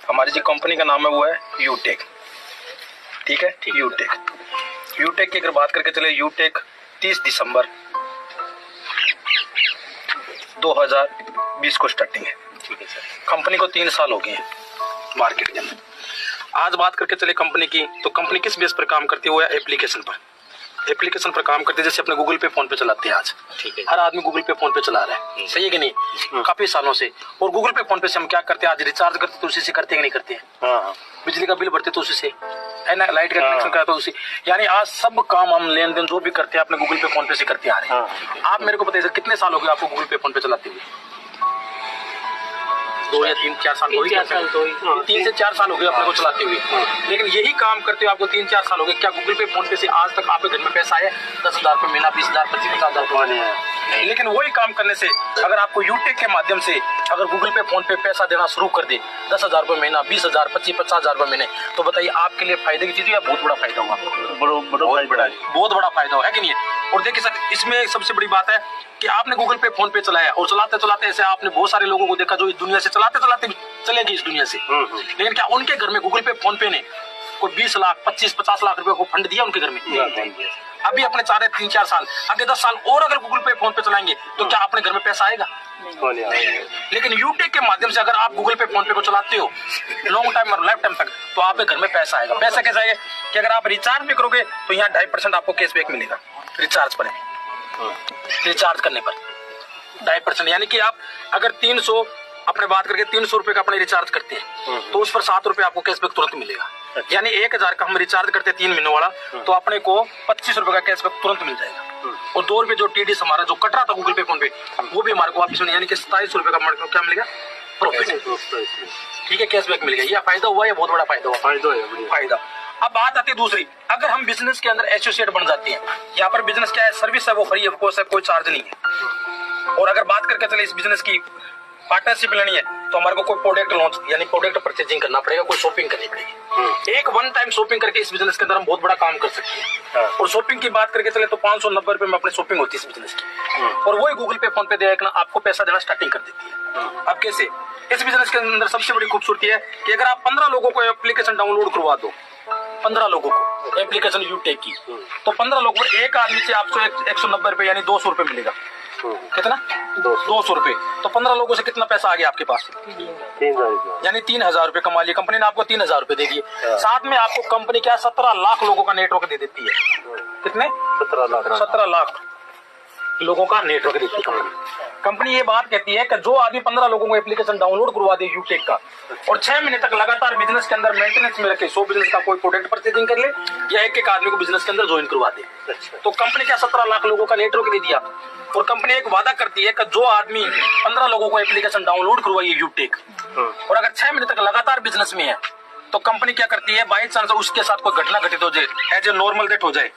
हमारी जो कंपनी का नाम है वो है यूटेक। ठीक है, यूटेक की अगर बात करके चले, यूटेक 30 दिसंबर 2020 को स्टार्टिंग है। ठीक है सर। कंपनी को 3 साल हो गए हैं मार्केट के अंदर। आज बात करके चले कंपनी की, तो कंपनी किस बेस पर काम करती है, वो है एप्लीकेशन पर काम करते हैं। जैसे अपने गूगल पे, फोन पे चलाते हैं आज। ठीक है। हर आदमी गूगल पे, फोन पे चला रहा है, सही है कि नहीं? काफी सालों से। और गूगल पे, फोन पे से हम क्या करते हैं, आज रिचार्ज करते तो उसी से करते हैं कि नहीं करते हैं? बिजली का बिल भरते तो उसी से है ना, लाइट का कनेक्शन कराते तो उसी, यानी आज सब काम हम लेन देन जो भी करते हैं अपने गूगल पे, फोन पे से करते आ रहे हैं। आप मेरे को बताइए सर, कितने साल हो गए आपको गूगल पे, फोन पे चलाते हुए? 2 या 3-4 साल हो गए। 3 से 4 साल हो गए अपने को चलाते हुए। लेकिन यही काम करते हुए आपको 3-4 साल हो गए, क्या गूगल पे, फोन पे से आज तक आपके घर में पैसा आया? 10,000 रुपये महीना, 20,000, 25,000 रुपये। लेकिन वही काम करने से अगर आपको यूटेक के माध्यम से अगर गूगल पे, फोन पे पैसा देना शुरू कर दे, 10,000 रुपये महीना, 20,000, 25,000 रुपये महीने, तो बताइए आपके लिए फायदे की चीज या बहुत बड़ा फायदा हुआ? बहुत बड़ा फायदा है कि नहीं? और देखिए सर, इसमें सबसे बड़ी बात है कि आपने गूगल पे, फोन पे चलाया और चलाते चलाते ऐसे आपने बहुत सारे लोगों को देखा जो इस दुनिया से चलाते चलाते चले गए इस दुनिया से। लेकिन क्या उनके घर में गूगल पे, फोन पे ने कोई 20 लाख, 25-50 लाख रुपए को फंड दिया उनके घर में? अभी अपने 3-4 साल आगे 10 साल और अगर गूगल पे, फोन पे चलाएंगे तो क्या अपने घर में पैसा आएगा? लेकिन यूटेक के माध्यम से अगर आप गूगल पे, फोन पे को चलाते हो लॉन्ग टाइम और लाइफ टाइम तक, तो आपके घर में पैसा आएगा। पैसा कैसे आएगा कि अगर आप रिचार्ज भी करोगे तो यहाँ 2.5% आपको कैशबैक मिलेगा रिचार्ज पर। रिचार्ज करने पर 2.5%, यानी कि आप अगर 300 अपने बात करके 300 रुपए का अपने रिचार्ज करते हैं तो उस पर 7 रुपए आपको कैशबैक तुरंत मिलेगा। यानी 1,000 का हम रिचार्ज करते हैं 3 महीनों वाला, तो अपने को 25 रुपए का कैशबैक तुरंत मिल जाएगा। और 2 रुपए जो टीडीएस हमारा जो कट रहा था गूगल पे, फोन पे, वो भी हमारे को वापस मिलेगा, यानी कि 27 रुपए का हमारे को क्या मिलेगा? प्रॉफिट। ठीक है, कैशबैक मिलेगा। यह फायदा हुआ या बहुत बड़ा फायदा हुआ? फायदा। अब बात आती है दूसरी, अगर हम बिजनेस के अंदर एसोसिएट बन जाते हैं, यहाँ पर बिजनेस क्या है, सर्विस है वो फ्री है, कोई चार्ज नहीं है। और अगर बात करके चले इस बिजनेस की पार्टनरशिप लेनी है तो हमारे को कोई प्रोडक्ट लॉन्च यानी प्रोडक्ट परचेजिंग करना पड़ेगा, कोई शॉपिंग करनी पड़ेगी। एक वन टाइम शॉपिंग करके इस बिजनेस के अंदर हम बहुत बड़ा काम कर सकते हैं। और शॉपिंग की बात करके चले तो 590 रुपए में अपनी शॉपिंग होती है इस बिजनेस की, और वही गूगल पे, फोन पे देना आपको पैसा देना स्टार्टिंग कर देती है। अब कैसे? इस बिजनेस के अंदर सबसे बड़ी खूबसूरती है कि अगर आप 15 लोगों को एप्लीकेशन डाउनलोड करवा दो, 15 लोगों को एप्लीकेशन यूटेक की, तो 15 लोगों को एक आदमी से आपको 190 रुपए यानी 200 रुपए मिलेगा। कितना? 200 रुपए। तो 15 लोगों से कितना पैसा आ गया आपके पास? 3,000, यानी 3,000 रुपए कमा लिए। कंपनी ने आपको 3,000 रुपए दे दिए। साथ में आपको कंपनी क्या 17 लाख लोगों का नेटवर्क दे देती है। कितने? 17 लाख लोगों का नेटवर्क देती है कंपनी। ये बात कहती है कि जो आदमी 15 लोगों को एप्लीकेशन डाउनलोड करवा दे यूटेक का और 6 महीने तक लगातार बिजनेस के अंदर मेंटेनेंस में रखे, 100 बिजनेस का कोई प्रोडक्ट परचेजिंग कर ले या एक आदमी को बिजनेस के अंदर ज्वाइन करवा दे, तो कंपनी क्या 17 लाख लोगों का नेटवर्क दे दिया। और कंपनी एक वादा करती है कि जो आदमी 15 लोगों को एप्लीकेशन डाउनलोड करवाइए यूटेक और अगर 6 महीने तक लगातार बिजनेस में है, तो कंपनी क्या करती है, बाई चांस उसके साथ कोई घटना घटित हो जाए, एज ए नॉर्मल डेथ हो जाए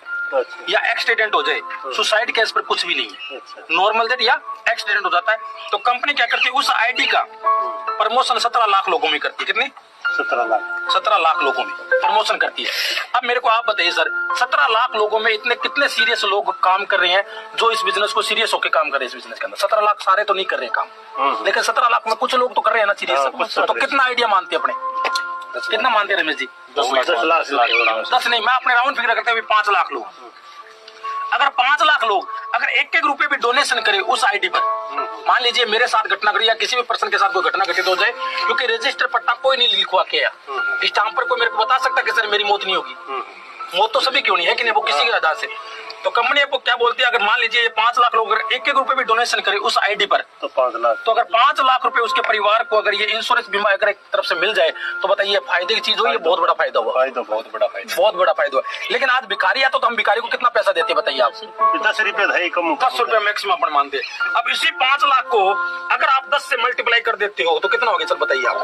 या एक्सीडेंट हो जाए, सुसाइड केस पर कुछ भी नहीं है, नॉर्मल डेथ या एक्सीडेंट हो जाता है, तो कंपनी क्या करती है उस आईडी का प्रमोशन 17 लाख लोगों में करती है। कितनी? 17 लाख लोगों में प्रमोशन करती है। अब मेरे को आप बताइए सर, 17 लाख लोगों में इतने कितने सीरियस लोग काम कर रहे हैं जो इस बिजनेस को सीरियस होकर काम कर रहे हैं? इस बिजनेस के अंदर 17 लाख सारे तो नहीं कर रहे हैं काम, लेकिन 17 लाख में कुछ लोग तो कर रहे हैं ना सीरियस। तो कितना आइडिया मानते हैं अपने? कितना मानते हैं रमेश जी? 10 नहीं, मैं अपने राउंड फिगर करते हुए 5 लाख लोग। अगर 5 लाख लोग अगर 1-1 रुपए भी डोनेशन करे उस आईडी पर, मान लीजिए मेरे साथ घटना घटी या किसी भी पर्सन के साथ कोई घटना घटित हो जाए, क्योंकि रजिस्टर पट्टा कोई नहीं लिखवा के स्टाम्प पर कोई मेरे को बता सकता कि सर मेरी मौत नहीं होगी, मौत तो सभी क्यों नहीं है कि नहीं, वो किसी के आधार से। तो कंपनी आपको क्या बोलती है, अगर मान लीजिए 5 लाख लोग अगर 1-1 रुपए भी डोनेशन करे उस आईडी पर, तो 5 लाख, तो अगर 5 लाख रुपए उसके परिवार को अगर ये इंश्योरेंस बीमा अगर एक तरफ से मिल जाए, तो बताइए फायदे की चीज हो, ये बहुत बड़ा फायदा हुआ। बहुत बड़ा फायदा हुआ। लेकिन आज भिखारी आता तो हम भिखारी को कितना पैसा देते बताइए आप? 10 रुपए कम, 10 रुपए मैक्सिमम अपन मानते। अब इसी 5 लाख को अगर आप 10 से मल्टीप्लाई कर देते हो तो कितना हो गया सर बताइए आप?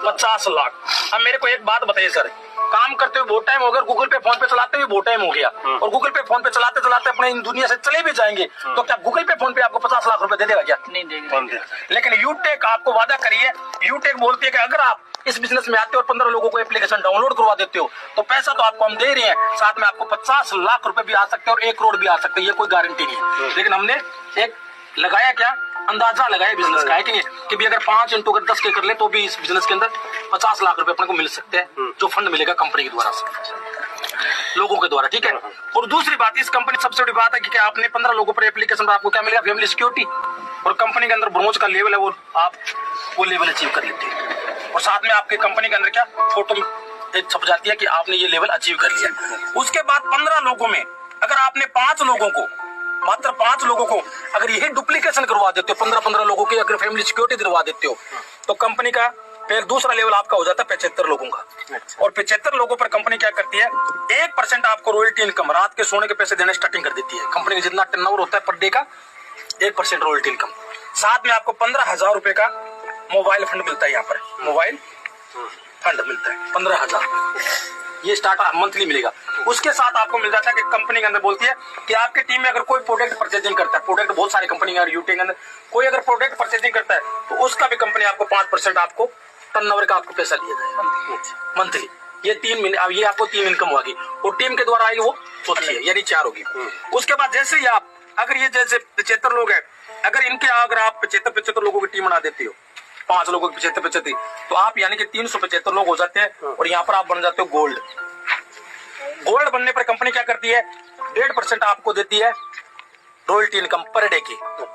50 लाख। अब मेरे को एक बात बताइए सर, काम करते हुए बहुत टाइम हो गया, गूगल पे, फोन पे चलाते हुए बहुत टाइम हो गया, और गूगल पे, फोन पे चलाते चलाते अपने इन दुनिया से चले भी जाएंगे, तो क्या गूगल पे, फोन पे आपको 50 लाख रुपए दे देगा क्या? नहीं देगा। लेकिन यूटेक आपको वादा करिए, यूटेक बोलती है कि अगर आप इस बिजनेस में आते हो और 15 लोगों को एप्लीकेशन डाउनलोड करवा देते हो, तो पैसा तो आपको हम दे रहे हैं, साथ में आपको 50 लाख रुपए भी आ सकते हैं और 1 करोड़ भी आ सकते हैं, ये कोई गारंटी नहीं है। लेकिन हमने एक लगाया क्या, अंदाजा लगाया बिजनेस का, है कि नहीं, कि भी अगर 5 इंटू अगर 10 के कर ले तो भी इस बिजनेस के अंदर 50 लाख रुपए अपने को मिल सकते हैं, जो फंड मिलेगा कंपनी के द्वारा से, लोगों के द्वारा, ठीक है। और दूसरी बात, इस कंपनी सबसे बड़ी बात है कि आपने 15 लोगों पर एप्लीकेशन पर आपको क्या मिलेगा, फैमिली सिक्योरिटी, और कंपनी के अंदर ब्रोंज का लेवल है वो आप वो लेवल अचीव कर लेते हैं, और साथ में आपके कंपनी के अंदर क्या फोटो एक छप जाती है कि आपने ये लेवल अचीव कर लिया। उसके बाद 15 लोगों में अगर आपने 5 लोगों को, मात्र 5 लोगों को अगर यही डुप्लीकेशन करवा देते हो, 15-15 लोगों की अगर फैमिली सिक्योरिटी दिलवा देते हो, तो कंपनी का फिर दूसरा लेवल आपका हो जाता है 75 लोगों का। और 75 लोगों पर कंपनी क्या करती है, 1% आपको रॉयल्टी इनकम, रात के सोने के पैसे देने स्टार्टिंग कर देती है। कंपनी का जितना टर्नओवर होता है पर डे का 1% रॉयल्टी इनकम, साथ में आपको 15,000 रुपए का मोबाइल फंड मिलता है। यहाँ पर मोबाइल फंड मिलता है 15,000, ये स्टार्ट मंथली मिलेगा। उसके साथ आपको मिल जाता है कि कंपनी के अंदर बोलती है कि आपकी टीम में अगर कोई प्रोडक्ट परचेजिंग करता है, प्रोडक्ट बहुत सारी कंपनी है यूटी के अंदर, कोई अगर प्रोडक्ट परचेजिंग करता है तो उसका भी कंपनी आपको 5% आपको टर्नओवर का आपको पैसा दिया जाएगा मंथली। ये 3 महीने, अब ये आपको 3 इनकम होगी, और टीम के द्वारा आएगी वो चौथी है, यानी 4 होगी। उसके बाद जैसे ही आप अगर ये जैसे 75 लोग हैं, अगर इनके अगर आप 75 लोगों की टीम बना देती हो, 5 लोगों की 75, तो आप यानी कि 375 लोग हो जाते हैं, और यहाँ पर आप बन जाते हो गोल्ड। गोल्ड बनने पर कंपनी क्या करती है, 1.5% आपको देती है रॉयल्टी इनकम पर डे की,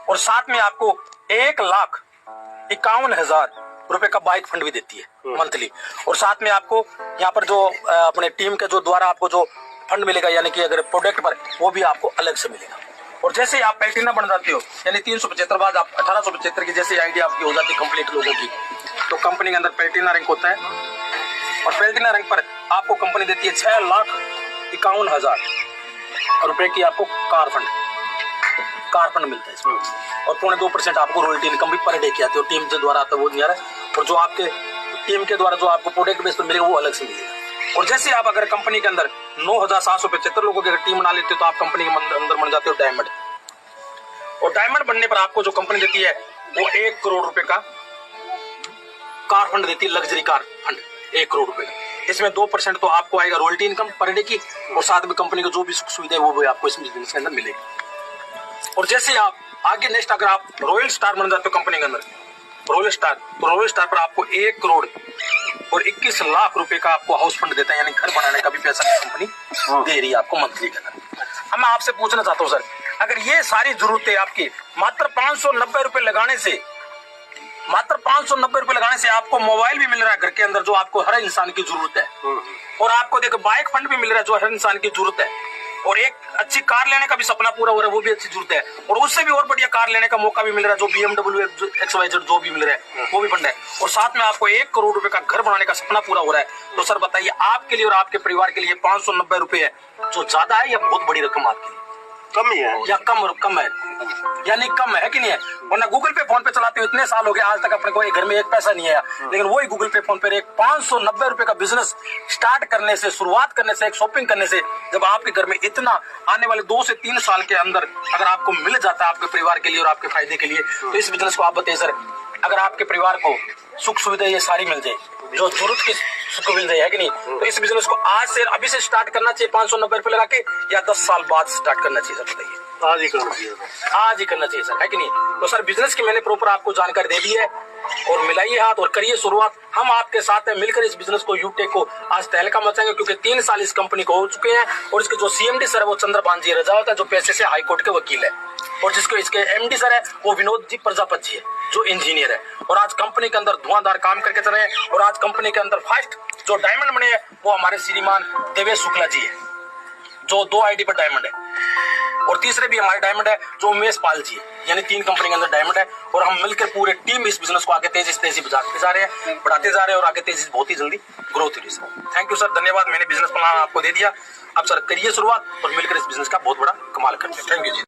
और साथ में आपको 1,51,000 रुपए का बाइक फंड भी देती है मंथली। और साथ में आपको यहाँ पर जो अपने टीम के जो द्वारा आपको जो फंड मिलेगा, यानी कि अगर प्रोडक्ट पर, वो भी आपको अलग से मिलेगा। और जैसे ही आप प्लेटिना बन जाते हो, यानी 375 बाद आप 1875 की जैसे आईडी आपकी हो जाती है कंप्लीट लोगों की, तो कंपनी के अंदर प्लेटिना रैंक होता है, और प्लेटिना रैंक पर आपको कंपनी देती है 6,51,000 रुपए की आपको कार फंड मिलता है इसमें, और 0.2% आपको रॉयल्टी इनकम भी पर डे की आती है, और टीम के द्वारा आता है वो नहीं आ रहा है, और जो आपके टीम के द्वारा जो आपको प्रोडक्ट बेस पर मिलेगा वो अलग से मिलेगा। और जैसे आप अगर कंपनी के अंदर 9,775 लोगों की अगर टीम बना लेते हो, तो आप कंपनी के अंदर बन जाते हो डायमंड, और डायमंड बनने पर आपको जो कंपनी देती है वो 1 करोड़ रुपए का कार फंड देती है, लग्जरी कार फंड 1 करोड़ रुपए का। इसमें 2% तो आपको आएगा रॉयल्टी इनकम पर डे की, और साथ में कंपनी को जो भी सुख सुविधा है वो भी आपको इस बिजनेस के अंदर मिलेगी। और जैसे आप आगे नेक्स्ट अगर आप रॉयल स्टार बन जाते हो कंपनी के अंदर, रॉयल स्टार, तो रॉयल स्टार पर आपको 1 करोड़ और 21 लाख रुपए का आपको हाउस फंड देता है, यानी घर बनाने का भी पैसा कंपनी दे रही है आपको मंथली के अंदर। अब मैं आपसे पूछना चाहता हूँ सर, अगर ये सारी जरूरतें आपकी मात्र 590 रुपए लगाने से, मात्र 590 रुपए लगाने से आपको मोबाइल भी मिल रहा है घर के अंदर जो आपको हर इंसान की जरूरत है, और आपको देखो बाइक फंड भी मिल रहा है जो हर इंसान की जरूरत है, और एक अच्छी कार लेने का भी सपना पूरा हो रहा है, वो भी अच्छी जरूरत है, और उससे भी और बढ़िया कार लेने का मौका भी मिल रहा है जो BMW XYZ जो भी मिल रहा है वो भी फंड है, और साथ में आपको 1 करोड़ रुपए का घर बनाने का सपना पूरा हो रहा है। तो सर बताइए, आपके लिए और आपके परिवार के लिए 590 रुपए है जो ज्यादा है या बहुत बड़ी रकम आपके लिए? कम ही है या कम है, यानी कम है कि नहीं है? वरना गूगल पे फोन पे चलाते हुए इतने साल हो गए, आज तक अपने को घर में एक पैसा नहीं आया, लेकिन वही गूगल पे फोन पे एक 590 रुपए का बिजनेस स्टार्ट करने से, शुरुआत करने से, एक शॉपिंग करने से, जब आपके घर में इतना आने वाले 2 से 3 साल के अंदर अगर आपको मिल जाता है आपके परिवार के लिए और आपके फायदे के लिए, तो इस बिजनेस को आप बताइए सर, अगर आपके परिवार को सुख सुविधा ये सारी मिल जाए, जो जरूरत की सुख मिल जाए, है कि नहीं, तो इस बिजनेस को आज से अभी से स्टार्ट करना चाहिए 590 रुपए लगा के, या 10 साल बाद स्टार्ट करना चाहिए? सर बताइए। आज ही करना चाहिए, आज ही करना चाहिए सर, है कि नहीं? तो सर बिजनेस की मैंने प्रॉपर आपको जानकारी दे दी है, और मिलाइए हाथ और करिए शुरुआत। हम आपके साथ हैं, मिलकर इस बिजनेस को यूटेक को आज तहलका मचाएंगे, क्योंकि 3 साल इस कंपनी को हो चुके हैं, और इसके जो CMD सर है वो चंद्रभान जी रजावत है जो पैसे से हाईकोर्ट के वकील है, और जिसको इसके MD सर है वो विनोद जी प्रजापति जी है जो इंजीनियर है, और आज कंपनी के अंदर धुआंधार काम करके चल रहे हैं। और आज कंपनी के अंदर फर्स्ट जो डायमंड बने हैं वो हमारे श्रीमान देवेश शुक्ला जी है जो 2 ID पर डायमंड है, और तीसरे भी हमारे डायमंड है जो उमेश पाल जी है, यानी 3 कंपनी के अंदर डायमंड है, और हम मिलकर पूरे टीम इस बिजनेस को आगे तेजी से बढ़ाते जा रहे हैं, और आगे तेजी से बहुत ही जल्दी ग्रोथ होगी सर। थैंक यू सर, धन्यवाद। मैंने बिजनेस प्लान आपको दे दिया, अब सर करिए शुरुआत और मिलकर इस बिजनेस का बहुत बड़ा कमाल करते हैं। Thank you ji.